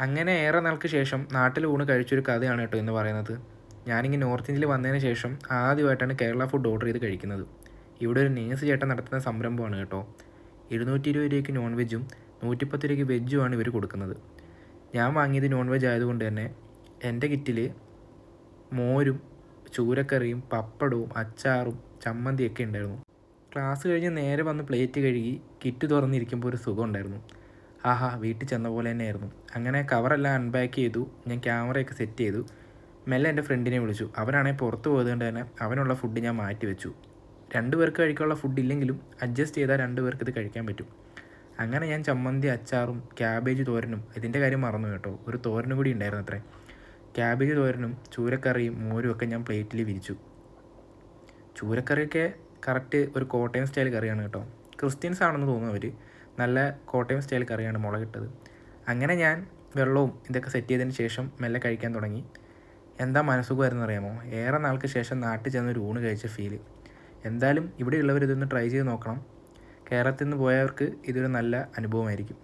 അങ്ങനെ ഏറെ നാൾക്ക് ശേഷം നാട്ടിൽ ഊണ് കഴിച്ചൊരു കഥയാണ് കേട്ടോ എന്ന് പറയുന്നത്. ഞാനിങ്ങനെ നോർത്ത് ഇന്ത്യയിൽ വന്നതിന് ശേഷം ആദ്യമായിട്ടാണ് കേരള ഫുഡ് ഓർഡർ ചെയ്ത് കഴിക്കുന്നത്. ഇവിടെ ഒരു നേഴ്സ് ചേട്ടൻ നടത്തുന്ന സംരംഭമാണ് കേട്ടോ. 220 രൂപയ്ക്ക് നോൺ വെജും 110 രൂപയ്ക്ക് വെജുമാണ് ഇവർ കൊടുക്കുന്നത്. ഞാൻ വാങ്ങിയത് നോൺ വെജ് ആയതുകൊണ്ട് തന്നെ എൻ്റെ കിറ്റിൽ മോരും ചൂരക്കറിയും പപ്പടവും അച്ചാറും ചമ്മന്തിയൊക്കെ ഉണ്ടായിരുന്നു. ക്ലാസ് കഴിഞ്ഞ് നേരെ വന്ന് പ്ലേറ്റ് കഴുകി കിറ്റ് തുറന്നിരിക്കുമ്പോൾ ഒരു സുഖം ഉണ്ടായിരുന്നു. ആഹാ, വീട്ടിൽ ചെന്ന പോലെ തന്നെയായിരുന്നു. അങ്ങനെ കവറെല്ലാം അൺപാക്ക് ചെയ്തു. ഞാൻ ക്യാമറയൊക്കെ സെറ്റ് ചെയ്തു. മെല്ലെ എൻ്റെ ഫ്രണ്ടിനെ വിളിച്ചു. അവനാണെങ്കിൽ പുറത്ത് പോയതുകൊണ്ട് തന്നെ അവനുള്ള ഫുഡ് ഞാൻ മാറ്റി വെച്ചു. 2 പേർക്ക് കഴിക്കാനുള്ള ഫുഡ് ഇല്ലെങ്കിലും അഡ്ജസ്റ്റ് ചെയ്താൽ 2 പേർക്ക് ഇത് കഴിക്കാൻ പറ്റും. അങ്ങനെ ഞാൻ ചമ്മന്തി അച്ചാറും ക്യാബേജ് തോരനും, ഇതിൻ്റെ കാര്യം മറന്നു കേട്ടോ, ഒരു തോരനും കൂടി ഉണ്ടായിരുന്നു അത്രേ. ക്യാബേജ് തോരനും ചൂരക്കറിയും മോരും ഒക്കെ ഞാൻ പ്ലേറ്റിൽ വിരിച്ചു. ചൂരക്കറിയൊക്കെ കറക്റ്റ് ഒരു കോട്ടയം സ്റ്റൈൽ കറിയാണ് കേട്ടോ. ക്രിസ്ത്യൻസ് ആണെന്ന് തോന്നുന്നു അവർ. നല്ല കോട്ടയം സ്റ്റൈൽ കറിയാണ് മുളകിട്ടത്. അങ്ങനെ ഞാൻ വെള്ളവും ഇതൊക്കെ സെറ്റ് ചെയ്തതിന് ശേഷം മെല്ലെ കഴിക്കാൻ തുടങ്ങി. എന്താ മനസ്സുഖമായിരുന്നു അറിയാമോ? ഏറെ നാൾക്ക് ശേഷം നാട്ടിൽ ചെന്നൊരു ഊണ് കഴിച്ച ഫീല്. എന്തായാലും ഇവിടെയുള്ളവർ ഇതൊന്ന് ട്രൈ ചെയ്ത് നോക്കണം. കേരളത്തിൽ നിന്ന് പോയവർക്ക് ഇതൊരു നല്ല അനുഭവമായിരിക്കും.